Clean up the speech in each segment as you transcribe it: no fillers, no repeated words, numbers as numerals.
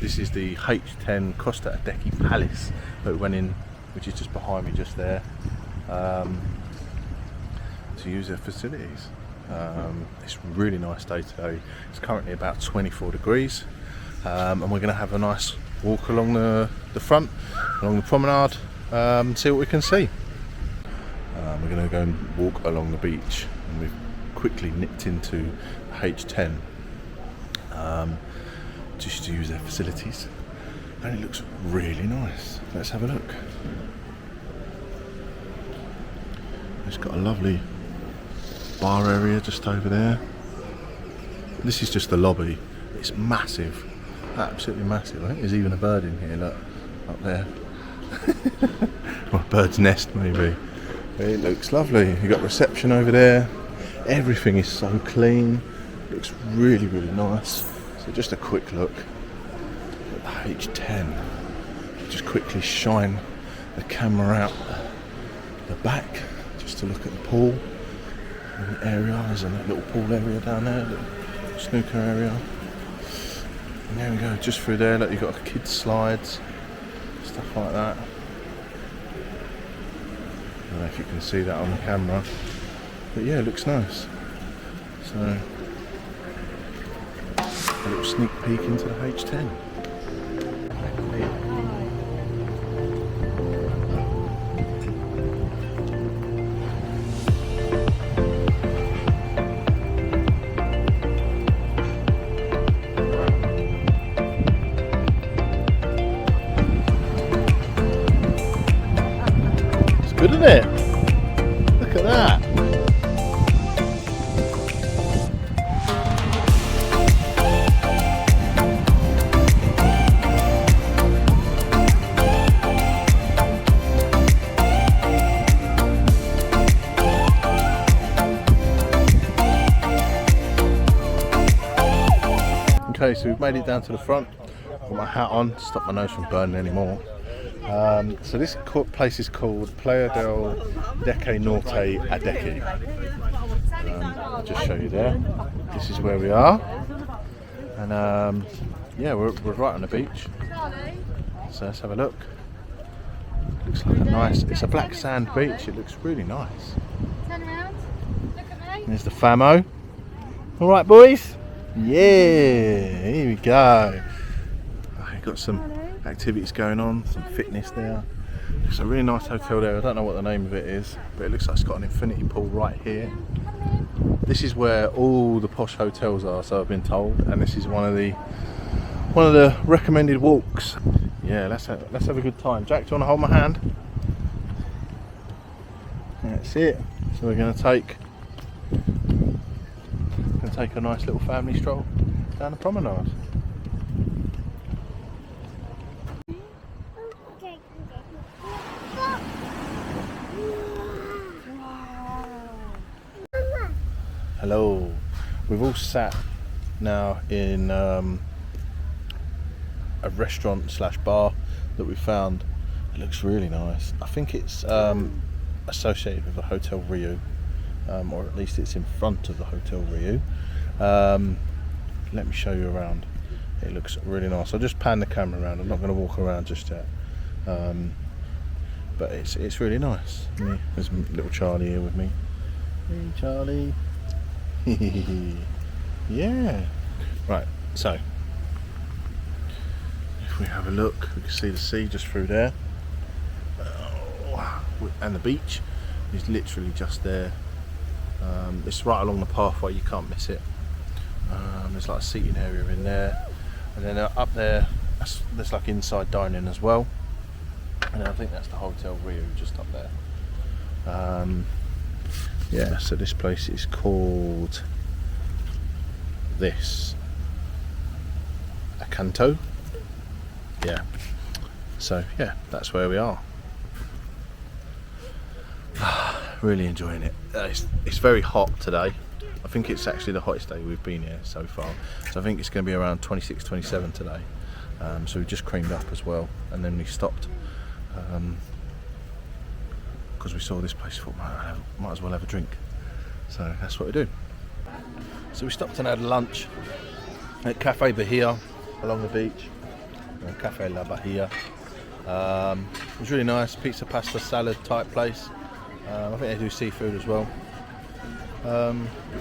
This is the H10 Costa Adeje Palace that we went in, which is just behind me just there, to use their facilities. It's a really nice day today. It's currently about 24 degrees, and we're going to have a nice walk along the front, along the promenade, see what we can see. We're going to go and walk along the beach, and we've quickly nipped into H10 just to use their facilities, and it looks really nice. Let's have a look. It's got a lovely bar area just over there. This is just the lobby. It's massive, absolutely massive. I think there's even a bird in here, look, up there. Or a bird's nest maybe. It looks lovely. You've got reception over there. Everything is so clean. Looks really, really nice. So just a quick look at the H10. Just quickly shine the camera out the back just to look at the pool and the area. There's a little pool area down there, little snooker area. And there we go, just through there. Look, you've got kids slides, stuff like that. I don't know if you can see that on the camera, but yeah, it looks nice. So a little sneak peek into the H10. It's good, isn't it? Look at that. Okay, so we've made it down to the front. Got my hat on to stop my nose from burning anymore. So this place is called Playa Del Duque Tenerife. I'll just show you there. This is where we are, and yeah, we're right on the beach. So let's have a look. Looks like a nice. It's a black sand beach. It looks really nice. Turn around. Look at me. There's the famo. All right, boys. Yeah, here we go. We've got some activities going on, some fitness there. It's a really nice hotel there. I don't know what the name of it is, but it looks like it's got an infinity pool right here. This is where all the posh hotels are, so I've been told, and this is one of the recommended walks. Yeah, let's have a good time. Jack, do you want to hold my hand? That's it. So we're going to take a nice little family stroll down the promenade. Hello. We've all sat now in a restaurant / bar that we found. It looks really nice. I think it's associated with the Hotel Rio, or at least it's in front of the Hotel Rio. Let me show you around. It looks really nice. I'll just pan the camera around. I'm not going to walk around just yet, but it's really nice. There's little Charlie here with me. Hey Charlie. Yeah. Right, so if we have a look, we can see the sea just through there, and the beach is literally just there. It's right along the pathway, you can't miss it. There's like a seating area in there, and then up there there's like inside dining as well, and I think that's the Hotel Rio just up there. Yeah, so this place is called Acanto. Yeah, so yeah, that's where we are. Really enjoying it. It's very hot today. I think it's actually the hottest day we've been here so far. So I think it's going to be around 26, 27 today. So we just creamed up as well, and then we stopped because we saw this place. Thought might as well have a drink. So that's what we do. So we stopped and had lunch at Cafe Bahiea along the beach. Cafe La Bahiea. It was really nice, pizza, pasta, salad type place. I think they do seafood as well.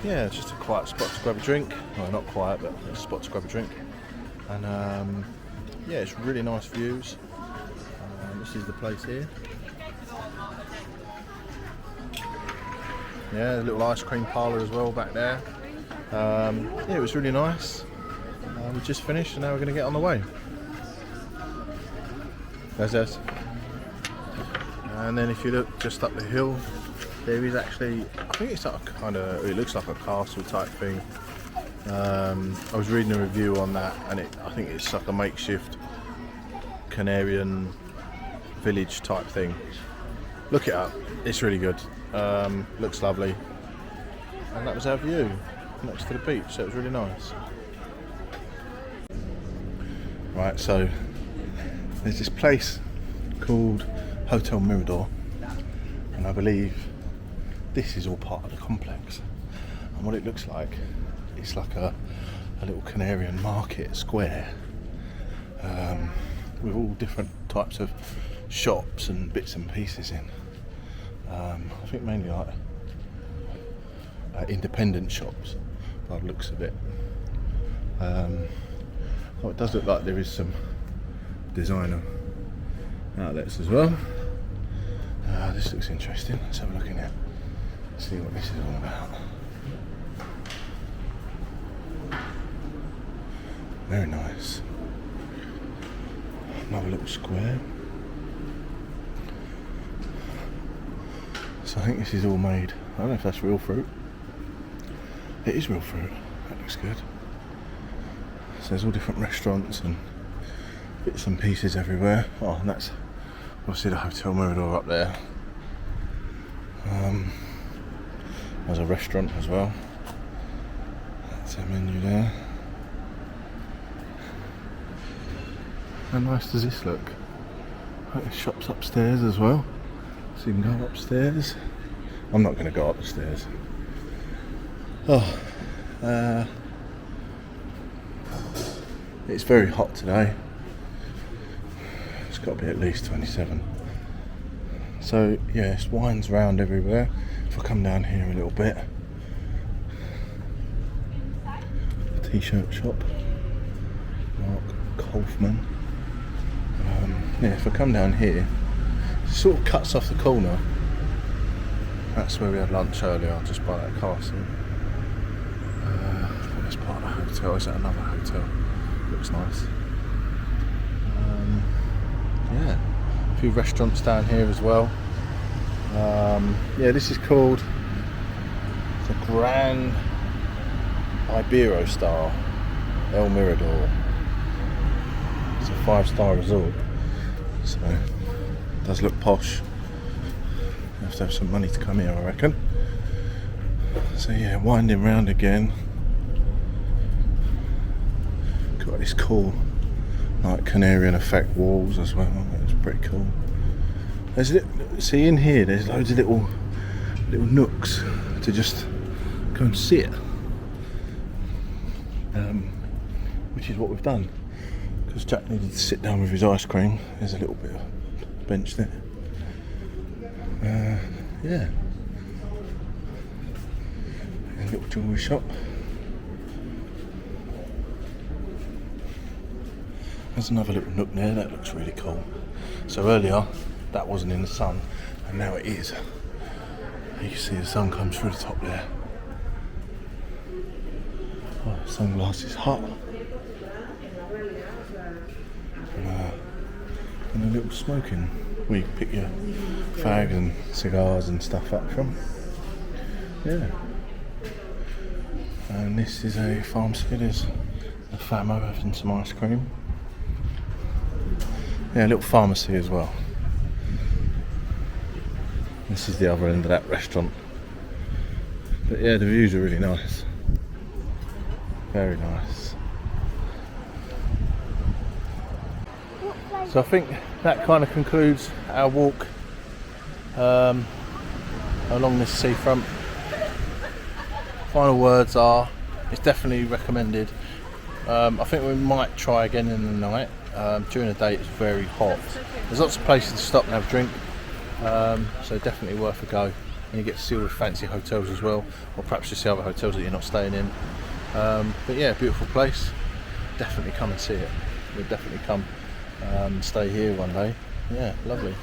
Yeah, it's just a quiet spot to grab a drink. Well, not quiet, but it's a spot to grab a drink. And yeah, it's really nice views. This is the place here. Yeah, a little ice cream parlour as well back there. Yeah, it was really nice. We just finished and now we're going to get on the way. There's us. And then if you look just up the hill, there is actually, I think it's like a kind of, it looks like a castle type thing. I was reading a review on that, and I think it's like a makeshift Canarian village type thing. Look it up, it's really good. Looks lovely. And that was our view next to the beach, so it was really nice. Right, so there's this place called Hotel Mirador, and I believe this is all part of the complex. And what it looks like, it's like a little Canarian market square with all different types of shops and bits and pieces in. I think mainly like independent shops by the looks of it. Oh, it does look like there is some designer outlets as well. This looks interesting. Let's have a look in here, see what this is all about. Very nice. Another little square. So I think this is all made, I don't know if that's real fruit. It is real fruit, that looks good. So there's all different restaurants and bits and pieces everywhere. Oh, and that's obviously the Hotel Mirador up there. There's a restaurant as well. That's a menu there. How nice does this look? Like the shop's upstairs as well, so you can go upstairs. I'm not going to go up the stairs. Oh, it's very hot today. It's got to be at least 27. So yeah, it's wines round everywhere. If I come down here a little bit, t-shirt shop, Mark Kaufman. Yeah, if I come down here, it sort of cuts off the corner. That's where we had lunch earlier, just by that castle. That's part of the hotel. Is that another hotel? Looks nice. Yeah, a few restaurants down here as well. Yeah, this is called the Grand Iberostar El Mirador. It's a 5-star resort, so it does look posh. You have to have some money to come here, I reckon. So yeah, winding round again. Got this cool like Canarian effect walls as well. It's pretty cool. See in here, there's loads of little nooks to just go and sit, which is what we've done. Because Jack needed to sit down with his ice cream. There's a little bit of bench there. Yeah. A little jewellery shop. There's another little nook there, that looks really cool. So earlier, that wasn't in the sun, and now it is. You can see the sun comes through the top there. Oh, sunglasses hot. And a little smoking where you can pick your fags and cigars and stuff up from. Yeah. And this is a pharmacy. There's a Famo having some ice cream. Yeah, a little pharmacy as well. This is the other end of that restaurant. But yeah, the views are really nice. Very nice. So I think that kind of concludes our walk along this seafront. Final words are, it's definitely recommended. I think we might try again in the night. During the day it's very hot. There's lots of places to stop and have a drink, so definitely worth a go. And you get to see all the fancy hotels as well, or perhaps just the other hotels that you're not staying in. But yeah, beautiful place. Definitely come and see it. We'll definitely come stay here one day. Yeah, lovely.